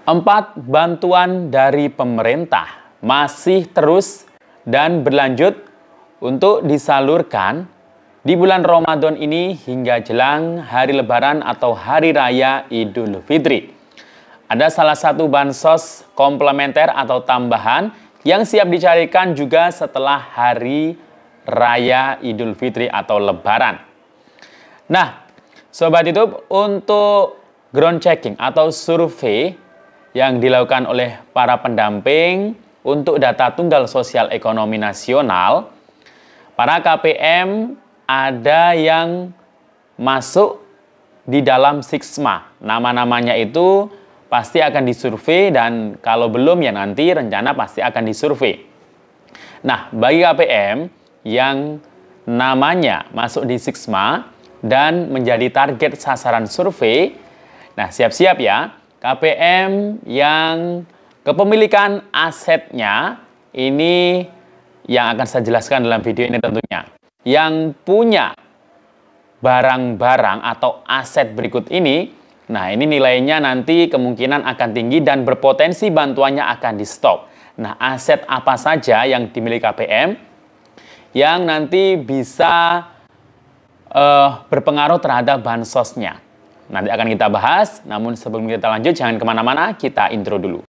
4 bantuan dari pemerintah masih terus dan berlanjut untuk disalurkan di bulan Ramadan ini hingga jelang hari Lebaran atau Hari Raya Idul Fitri. Ada salah satu bansos komplementer atau tambahan yang siap dicarikan juga setelah Hari Raya Idul Fitri atau Lebaran. Nah, Sobat YouTube, untuk ground checking atau survei yang dilakukan oleh para pendamping untuk data tunggal sosial ekonomi nasional, para KPM ada yang masuk di dalam Siksma. Nama-namanya itu pasti akan disurvei dan kalau belum ya nanti rencana pasti akan disurvei. Nah, bagi KPM yang namanya masuk di Siksma dan menjadi target sasaran survei, nah siap-siap ya, KPM yang kepemilikan asetnya ini yang akan saya jelaskan dalam video ini tentunya. Yang punya barang-barang atau aset berikut ini, nah ini nilainya nanti kemungkinan akan tinggi dan berpotensi bantuannya akan di stop. Nah, aset apa saja yang dimiliki KPM yang nanti bisa berpengaruh terhadap bansosnya? Nanti akan kita bahas, namun sebelum kita lanjut jangan kemana-mana, kita intro dulu.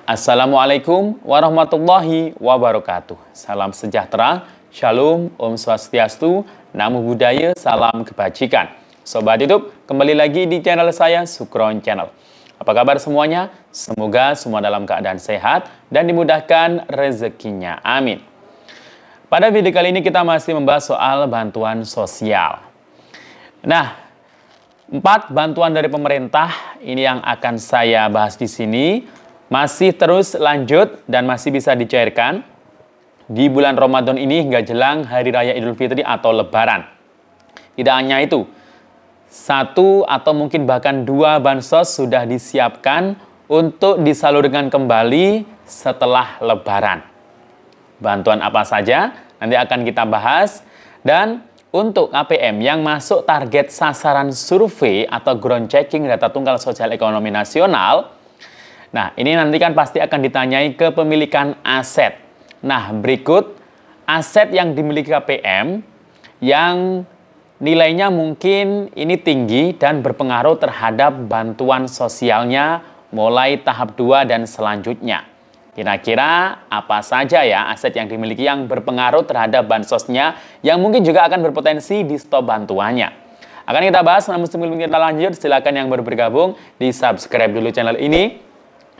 Assalamualaikum warahmatullahi wabarakatuh. Salam sejahtera, shalom, om swastiastu, namo buddhaya, salam kebajikan. Sobat YouTube, kembali lagi di channel saya, Sukron Channel. Apa kabar semuanya? Semoga semua dalam keadaan sehat dan dimudahkan rezekinya. Amin. Pada video kali ini kita masih membahas soal bantuan sosial. Nah, 4 bantuan dari pemerintah ini yang akan saya bahas di sini masih terus lanjut dan masih bisa dicairkan di bulan Ramadan ini hingga jelang Hari Raya Idul Fitri atau Lebaran. Tidak hanya itu, 1 atau mungkin bahkan 2 bansos sudah disiapkan untuk disalurkan kembali setelah Lebaran. Bantuan apa saja nanti akan kita bahas. Dan untuk KPM yang masuk target sasaran survei atau ground checking data tunggal sosial ekonomi nasional, nah ini nanti kan pasti akan ditanyai kepemilikan aset. Nah, berikut aset yang dimiliki KPM yang nilainya mungkin ini tinggi dan berpengaruh terhadap bantuan sosialnya mulai tahap 2 dan selanjutnya. Kira-kira apa saja ya aset yang dimiliki yang berpengaruh terhadap bansosnya yang mungkin juga akan berpotensi di stop bantuannya. Akan kita bahas, namun sebelum kita lanjut, silakan yang baru bergabung di subscribe dulu channel ini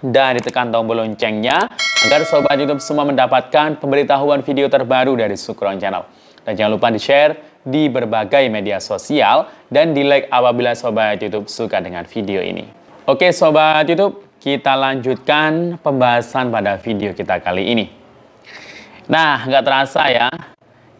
dan ditekan tombol loncengnya agar Sobat YouTube semua mendapatkan pemberitahuan video terbaru dari Sukron Channel. Dan jangan lupa di-share di berbagai media sosial dan di-like apabila Sobat YouTube suka dengan video ini. Oke Sobat YouTube, kita lanjutkan pembahasan pada video kita kali ini. Nah, nggak terasa ya,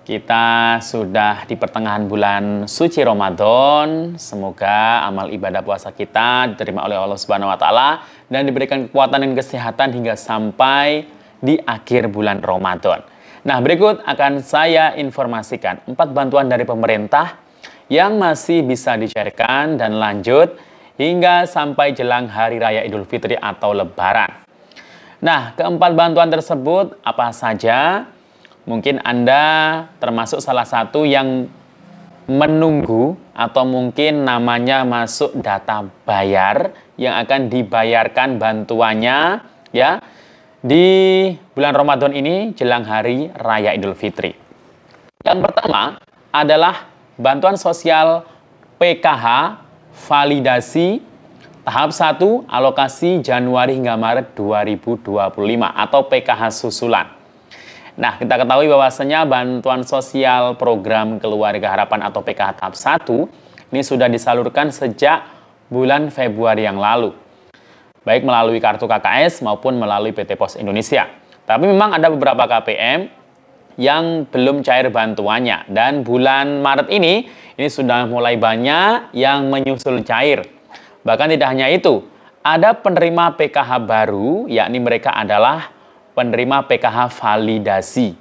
kita sudah di pertengahan bulan suci Ramadan. Semoga amal ibadah puasa kita diterima oleh Allah Subhanahu wa Ta'ala dan diberikan kekuatan dan kesehatan hingga sampai di akhir bulan Ramadan. Nah, berikut akan saya informasikan 4 bantuan dari pemerintah yang masih bisa dicairkan dan lanjut hingga sampai jelang Hari Raya Idul Fitri atau Lebaran. Nah, keempat bantuan tersebut apa saja? Mungkin Anda termasuk salah satu yang menunggu atau mungkin namanya masuk data bayar yang akan dibayarkan bantuannya ya di bulan Ramadan ini jelang Hari Raya Idul Fitri. Yang pertama adalah bantuan sosial PKH validasi tahap 1 alokasi Januari hingga Maret 2025 atau PKH susulan. Nah, kita ketahui bahwasanya bantuan sosial program Keluarga Harapan atau PKH tahap 1 ini sudah disalurkan sejak bulan Februari yang lalu, baik melalui kartu KKS maupun melalui PT Pos Indonesia. Tapi memang ada beberapa KPM yang belum cair bantuannya dan bulan Maret ini sudah mulai banyak yang menyusul cair. Bahkan tidak hanya itu, ada penerima PKH baru, yakni mereka adalah penerima PKH validasi.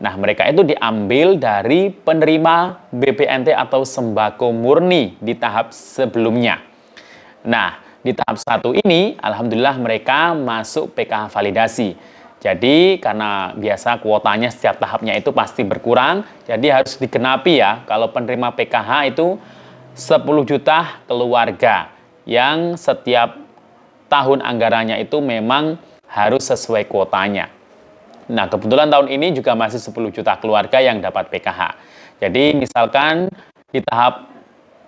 Nah, mereka itu diambil dari penerima BPNT atau sembako murni di tahap sebelumnya. Nah, di tahap 1 ini, alhamdulillah mereka masuk PKH validasi. Jadi, karena biasa kuotanya setiap tahapnya itu pasti berkurang, jadi harus digenapi ya. Kalau penerima PKH itu 10 juta keluarga yang setiap tahun anggarannya itu memang harus sesuai kuotanya. Nah, kebetulan tahun ini juga masih 10 juta keluarga yang dapat PKH. Jadi, misalkan di tahap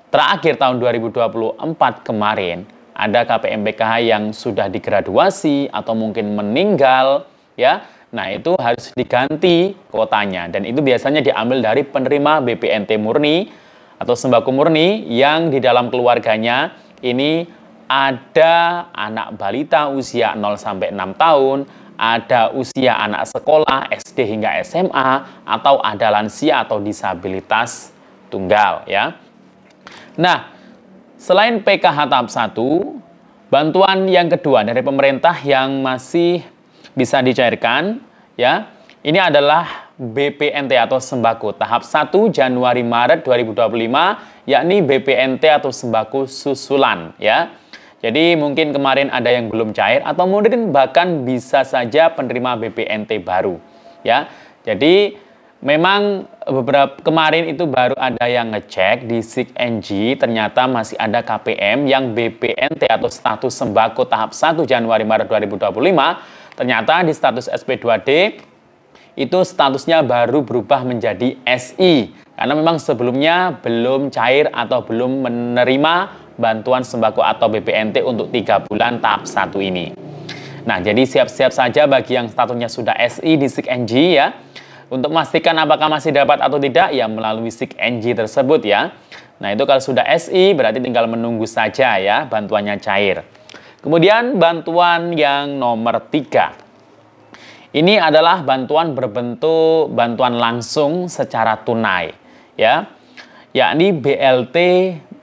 terakhir tahun 2024 kemarin, ada KPM PKH yang sudah digraduasi atau mungkin meninggal, ya. Nah, itu harus diganti kuotanya. Dan itu biasanya diambil dari penerima BPNT murni atau sembako murni yang di dalam keluarganya ini ada anak balita usia 0 sampai 6 tahun, ada usia anak sekolah SD hingga SMA, atau ada lansia atau disabilitas tunggal, ya. Nah, selain PKH tahap 1, bantuan yang kedua dari pemerintah yang masih bisa dicairkan, ya, ini adalah BPNT atau sembako tahap 1 Januari-Maret 2025, yakni BPNT atau sembako susulan, ya. Jadi mungkin kemarin ada yang belum cair atau mungkin bahkan bisa saja penerima BPNT baru, ya. Jadi memang beberapa kemarin itu baru ada yang ngecek di SIG-NG, ternyata masih ada KPM yang BPNT atau status sembako tahap 1 Januari-Maret 2025, ternyata di status SP2D itu statusnya baru berubah menjadi SI, karena memang sebelumnya belum cair atau belum menerima bantuan sembako atau BPNT untuk 3 bulan tahap 1 ini. Nah, jadi siap-siap saja bagi yang statusnya sudah SI di SIG-NG ya. Untuk memastikan apakah masih dapat atau tidak, ya melalui SIG-NG tersebut ya. Nah, itu kalau sudah SI berarti tinggal menunggu saja ya bantuannya cair. Kemudian bantuan yang nomor 3. Ini adalah bantuan berbentuk bantuan langsung secara tunai ya. Yakni BLT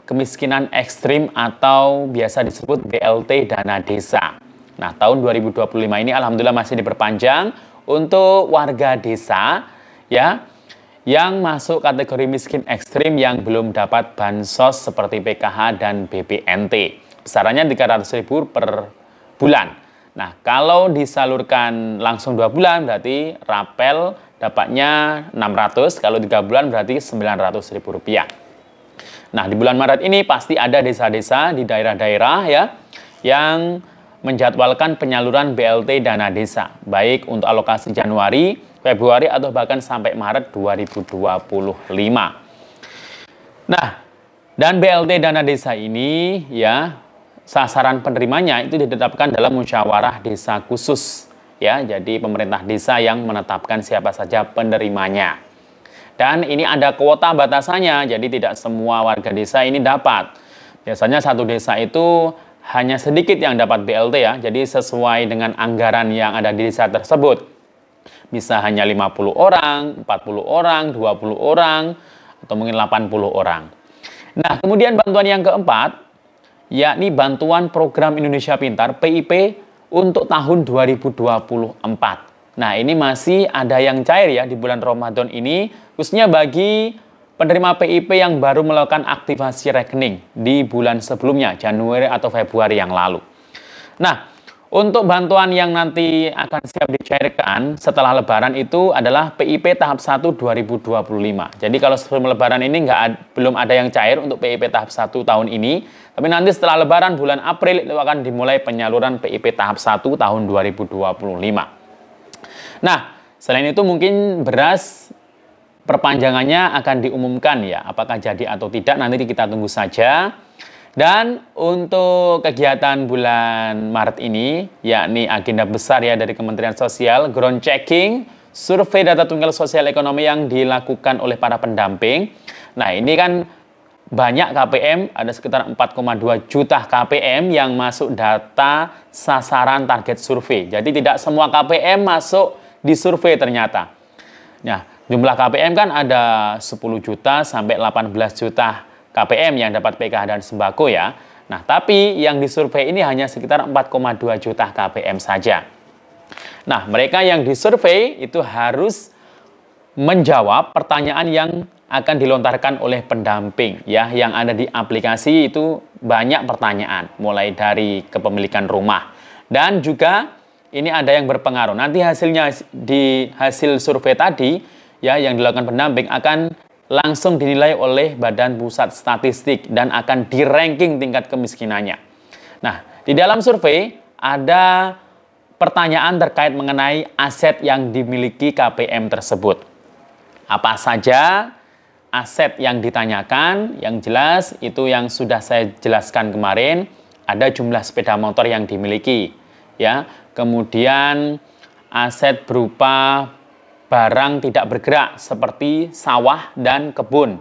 kemiskinan ekstrim atau biasa disebut BLT dana desa. Nah, tahun 2025 ini alhamdulillah masih diperpanjang untuk warga desa ya yang masuk kategori miskin ekstrim yang belum dapat bansos seperti PKH dan BPNT. Besarannya 300.000 per bulan. Nah, kalau disalurkan langsung 2 bulan berarti rapel dapatnya 600, kalau 3 bulan berarti Rp900.000. Nah, di bulan Maret ini pasti ada desa-desa di daerah-daerah ya yang menjadwalkan penyaluran BLT dana desa, baik untuk alokasi Januari, Februari, atau bahkan sampai Maret 2025. Nah, dan BLT dana desa ini ya sasaran penerimanya itu ditetapkan dalam musyawarah desa khusus ya. Jadi pemerintah desa yang menetapkan siapa saja penerimanya. Dan ini ada kuota batasannya, jadi tidak semua warga desa ini dapat. Biasanya satu desa itu hanya sedikit yang dapat BLT ya. Jadi sesuai dengan anggaran yang ada di desa tersebut. Bisa hanya 50 orang, 40 orang, 20 orang, atau mungkin 80 orang. Nah, kemudian bantuan yang keempat, yakni bantuan program Indonesia Pintar PIP untuk tahun 2024. Nah, ini masih ada yang cair ya di bulan Ramadan ini, khususnya bagi penerima PIP yang baru melakukan aktivasi rekening di bulan sebelumnya, Januari atau Februari yang lalu. Nah, untuk bantuan yang nanti akan siap dicairkan setelah Lebaran itu adalah PIP tahap 1 2025. Jadi kalau sebelum Lebaran ini belum ada yang cair untuk PIP tahap 1 tahun ini, tapi nanti setelah Lebaran bulan April itu akan dimulai penyaluran PIP tahap 1 tahun 2025. Nah, selain itu mungkin beras perpanjangannya akan diumumkan ya, apakah jadi atau tidak nanti kita tunggu saja. Dan untuk kegiatan bulan Maret ini, yakni agenda besar ya dari Kementerian Sosial, ground checking, survei data tunggal sosial ekonomi yang dilakukan oleh para pendamping. Nah, ini kan banyak KPM, ada sekitar 4,2 juta KPM yang masuk data sasaran target survei. Jadi tidak semua KPM masuk di survei ternyata. Nah, jumlah KPM kan ada 10 juta sampai 18 juta KPM yang dapat PKH dan sembako ya. Nah, tapi yang disurvei ini hanya sekitar 4,2 juta KPM saja. Nah, mereka yang disurvei itu harus menjawab pertanyaan yang akan dilontarkan oleh pendamping ya, yang ada di aplikasi. Itu banyak pertanyaan mulai dari kepemilikan rumah, dan juga ini ada yang berpengaruh. Nanti hasilnya di hasil survei tadi ya yang dilakukan pendamping akan langsung dinilai oleh Badan Pusat Statistik dan akan di-ranking tingkat kemiskinannya. Nah, di dalam survei ada pertanyaan terkait mengenai aset yang dimiliki KPM tersebut. Apa saja aset yang ditanyakan? Yang jelas itu yang sudah saya jelaskan kemarin, ada jumlah sepeda motor yang dimiliki ya. Kemudian aset berupa barang tidak bergerak seperti sawah dan kebun.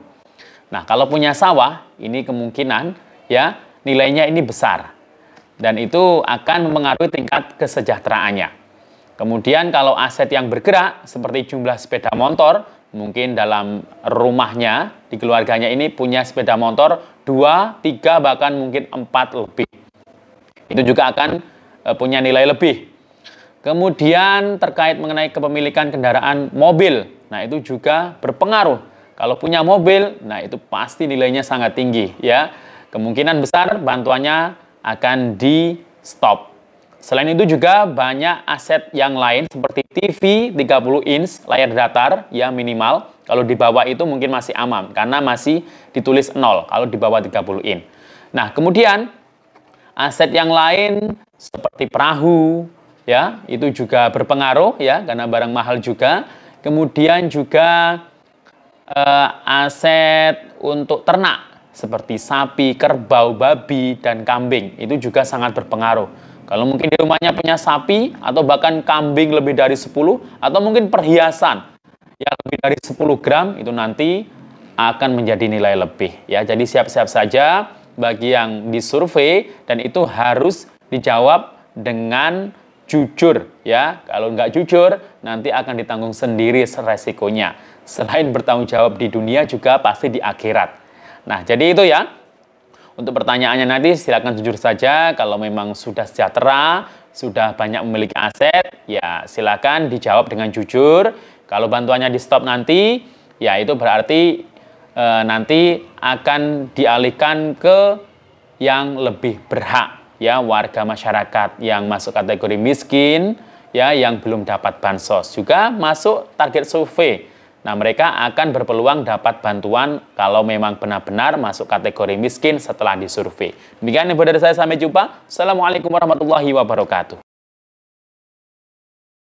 Nah, kalau punya sawah, ini kemungkinan ya nilainya ini besar. Dan itu akan mempengaruhi tingkat kesejahteraannya. Kemudian kalau aset yang bergerak seperti jumlah sepeda motor, mungkin dalam rumahnya, di keluarganya ini punya sepeda motor 2, 3, bahkan mungkin 4 lebih. Itu juga akan punya nilai lebih. Kemudian terkait mengenai kepemilikan kendaraan mobil, nah itu juga berpengaruh. Kalau punya mobil, nah itu pasti nilainya sangat tinggi ya. Kemungkinan besar bantuannya akan di stop. Selain itu juga banyak aset yang lain seperti TV 30 inch layar datar ya minimal. Kalau di bawah itu mungkin masih aman karena masih ditulis 0 kalau di bawah 30 inch. Nah, kemudian aset yang lain seperti perahu ya, itu juga berpengaruh ya karena barang mahal juga. Kemudian juga aset untuk ternak seperti sapi, kerbau, babi, dan kambing itu juga sangat berpengaruh. Kalau mungkin di rumahnya punya sapi atau bahkan kambing lebih dari 10 atau mungkin perhiasan yang lebih dari 10 gram itu nanti akan menjadi nilai lebih ya. Jadi siap-siap saja bagi yang disurvei dan itu harus dijawab dengan jujur ya. Kalau nggak jujur nanti akan ditanggung sendiri resikonya. Selain bertanggung jawab di dunia juga pasti di akhirat. Nah, jadi itu ya. Untuk pertanyaannya nanti silakan jujur saja. Kalau memang sudah sejahtera, sudah banyak memiliki aset, ya silakan dijawab dengan jujur. Kalau bantuannya di stop nanti, ya itu berarti nanti akan dialihkan ke yang lebih berhak, ya warga masyarakat yang masuk kategori miskin, ya yang belum dapat bansos juga masuk target survei. Nah, mereka akan berpeluang dapat bantuan kalau memang benar-benar masuk kategori miskin setelah disurvei. Demikian info dari saya, sampai jumpa. Assalamualaikum warahmatullahi wabarakatuh.